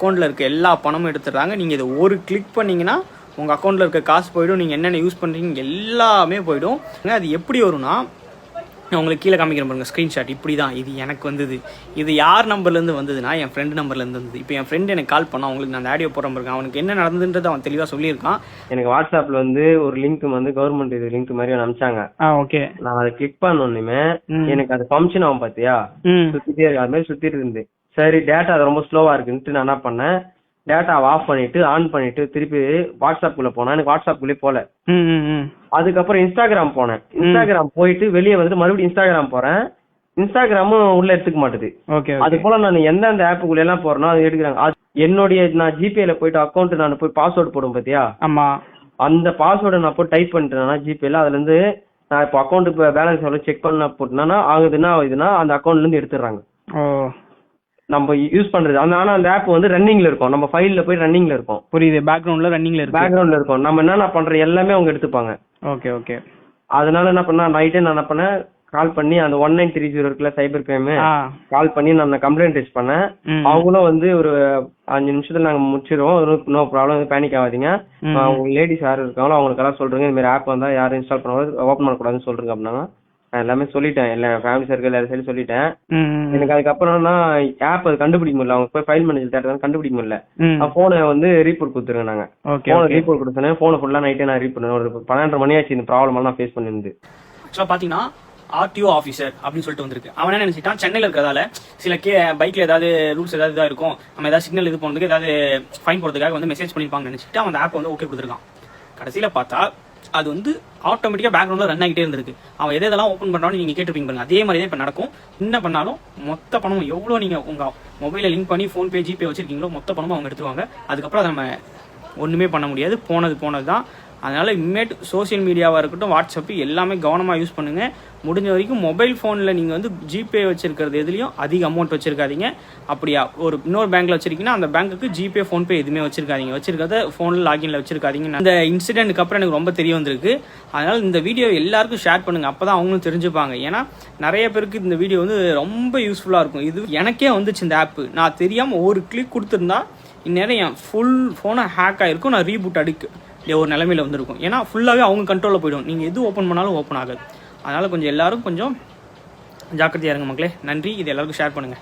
அக்கௌண்ட்டில் இருக்க எல்லா பணமும் எடுத்துடுறாங்க. நீங்கள் இதை ஒரு கிளிக் பண்ணிங்கன்னா உங்கள் அக்கௌண்ட்டில் இருக்க காசு போய்டும். நீங்கள் என்னென்ன யூஸ் பண்ணுறீங்க எல்லாமே போய்டும். அது எப்படி வரும்னா, நான் உங்களுக்கு கீழே காமிக்கிறேன் பாருங்க ஸ்க்ரீன்ஷாட். இப்படி தான் இது எனக்கு வந்தது. இது யார் நம்பர்லேருந்து வந்ததுன்னா என் ஃப்ரெண்டு நம்பர்லேருந்து வந்தது. இப்போ என் ஃப்ரெண்டு எனக்கு கால் பண்ணால் அவங்களுக்கு நான் அந்த ஆடியோ போடுற இருக்கேன். அவனுக்கு என்ன நடந்ததுன்றது அவன் தெளிவாக சொல்லியிருக்கான். எனக்கு வாட்ஸ்அப்பில் வந்து ஒரு லிங்க் வந்து கவர்மெண்ட் இது லிங்க் மாதிரி அனுப்பிச்சாங்க. ஓகே, நான் அதை கிளிக் பண்ணோன்னுமே எனக்கு அது ஃபங்க்ஷன் ஆகும் பார்த்தியா, சுற்றிட்டே இருக்கு. அது மாதிரி சுற்றிட்டு இருந்து சரி டேட்டா அது ரொம்ப ஸ்லோவாக இருக்குன்ட்டு நான் என்ன பண்ணேன், டேட்டாவை ஆஃப் பண்ணிட்டு ஆன் பண்ணிட்டு திருப்பி வாட்ஸ்அப்புக்குள்ள போனேன். எனக்கு வாட்ஸ்அப்புக்குள்ளே போல. அதுக்கப்புறம் இன்ஸ்டாகிராம் போனேன். இன்ஸ்டாகிராம் போயிட்டு வெளியே வந்துட்டு மறுபடியும் இன்ஸ்டாகிராம் போறேன். இன்ஸ்டாகிராமும் உள்ள எடுத்துக்க மாட்டுது. அது போல நான் எந்தெந்த ஆப்புக்குள்ள எல்லாம் போறேனோ அது எடுக்கிறாங்க. என்னுடைய நான் ஜிபேல போயிட்டு அக்கௌண்ட் நான் போய் பாஸ்வேர்டு போடுவேன் பாத்தியா, ஆமா, அந்த பாஸ்வேர்டை நான் போய் டைப் பண்ணிட்டேன்னா ஜிபேல அதுல இருந்து நான் இப்போ அக்கௌண்ட் இப்போ பேலன்ஸ் எவ்வளவு செக் பண்ண போட்டேன்னா ஆகுதுன்னா அந்த அக்கௌண்ட்ல இருந்து எடுத்துடுறாங்க. நம்ம யூஸ் பண்றது ஆனா அந்த ஆப் வந்து ரன்னிங்ல இருக்கும். நம்ம ஃபைல்ல போய் ரன்னிங்ல இருக்கும். புரியுது, பேக்ரவுண்ட்ல ரன்னிங்ல இருக்கும். நம்ம என்ன பண்ற எல்லாமே அவங்க எடுத்துப்பாங்க. Okay okay. அதனால என்ன பண்ணா நைட்டே நான் என்ன பண்ணேன், கால் பண்ணி அந்த 1930 இருக்குல்ல சைபர் கிரைம், கால் பண்ணி நான் கம்ப்ளைண்ட் ரைஸ் பண்ணேன். அவங்களும் வந்து ஒரு 5 நிமிஷத்துல நாங்க முடிச்சிருவோம், நோ ப்ராப்ளம், பேனிக் ஆகாதீங்க, அவங்க லேடிஸ் யாரும் இருக்காங்களோ அவங்களுக்கெல்லாம் சொல்றேங்க இந்த மாதிரி ஆப் வந்தா யாரும் இன்ஸ்டால் பண்ண ஓப்பன் பண்ணக்கூடாதுன்னு சொல்றேங்க அப்படின்னாங்க. நான் எல்லாமே சொல்லிட்டேன், எல்லா ஃபேமிலி சர்க்கிள் எல்லாரும் சரி சொல்லிட்டேன். எனக்கு அதுக்கப்புறம்னா ஆப் அது கண்டுபிடிக்க முடியல. அவங்க போய் ஃபைல் மேனேஜர் தேட்டர் கண்டுபிடிக்க முடியல. போனை வந்து ரீபோர்ட் கொடுத்துருங்க. நாங்க போனை ரீபோர்ட் கொடுத்தேன். போனை ஃபுல்லா நைட்டே நான் ரீட் பண்ணேன். ஒரு 12:30 மணி ஆச்சு இந்த ப்ராப்ளம் நான் ஃபேஸ் பண்ணிருந்து. ஆக்சுவலா பாத்தீங்கன்னா ஆர்டிஓ ஆஃபீஸர் அப்படின்னு சொல்லிட்டு வந்திருக்கு. அவன் என்ன நினைச்சிட்டான், சென்னையில் இருக்கிறதால சில பைக்ல ஏதாவது ரூல்ஸ் ஏதாவது இதா இருக்கும், நம்ம ஏதாவது சிக்னல் இது போனதுக்கு ஏதாவது ஃபைன் போடுறதுக்காக வந்து மெசேஜ் பண்ணிருப்பாங்க நினைச்சிட்டு அவன் அந்த ஆப் வந்து ஓகே கொடுத்துருக்கான். கடைசியில பார்த்தா அது வந்து ஆட்டோமேட்டிக்கா பேக்ரவுண்ட்ல ரன் ஆகிட்டே இருந்திருக்கு. அவன் எதெல்லாம் ஓப்பன் பண்றான்னு நீங்க கேட்டுருப்பீங்க பாருங்க. அதே மாதிரி தான் இப்ப நடக்கும். என்ன பண்ணாலும் மொத்த பணமும் எவ்வளவு நீங்க உங்க மொபைல லிங்க் பண்ணி போன்பே ஜிபே வச்சிருக்கீங்களோ மொத்த பணமும் அவங்க எடுத்துவாங்க. அதுக்கப்புறம் அதை நம்ம ஒண்ணுமே பண்ண முடியாது. போனது தான். அதனால இனிமேட் சோசியல் மீடியாவா இருக்கட்டும், வாட்ஸ்அப் எல்லாமே கவனமா யூஸ் பண்ணுங்க. முடிஞ்ச வரைக்கும் மொபைல் போன்ல நீங்க வந்து ஜிபே வச்சிருக்கிறது எதுலயும் அதிக அமௌண்ட் வச்சிருக்காதீங்க. அப்படியா ஒரு இன்னொரு பேங்க்ல வச்சிருக்கீங்கன்னா அந்த பேங்க்குக்கு ஜிபே போன்பே எதுவுமே வச்சிருக்காதீங்க. வச்சிருக்கிறத போன்ல லாகின்ல வச்சிருக்காதீங்க. இந்த இன்சிடென்ட்க்கு அப்புறம் எனக்கு ரொம்ப தெரிய வந்திருக்கு. அதனால இந்த வீடியோ எல்லாருக்கும் ஷேர் பண்ணுங்க. அப்பதான் அவங்களும் தெரிஞ்சுப்பாங்க. ஏன்னா நிறைய பேருக்கு இந்த வீடியோ வந்து ரொம்ப யூஸ்ஃபுல்லா இருக்கும். இது எனக்கே வந்துச்சு இந்த ஆப். நான் தெரியாம ஒரு கிளிக் கொடுத்துருந்தா இந்நேரம் என் ஃபுல் போனை ஹேக் ஆயிருக்கும். நான் ரீபூட் ஒரு நிலைமையில வந்திருக்கும். ஏன்னா ஃபுல்லாவே அவங்க கண்ட்ரோல்ல போயிடும். நீங்க எது ஓப்பன் பண்ணாலும் ஓப்பன் ஆகாது. அதனால கொஞ்சம் எல்லாரும் கொஞ்சம் ஜாக்கிரதையா இருங்க மக்களே. நன்றி. இது எல்லாருக்கும் ஷேர் பண்ணுங்க.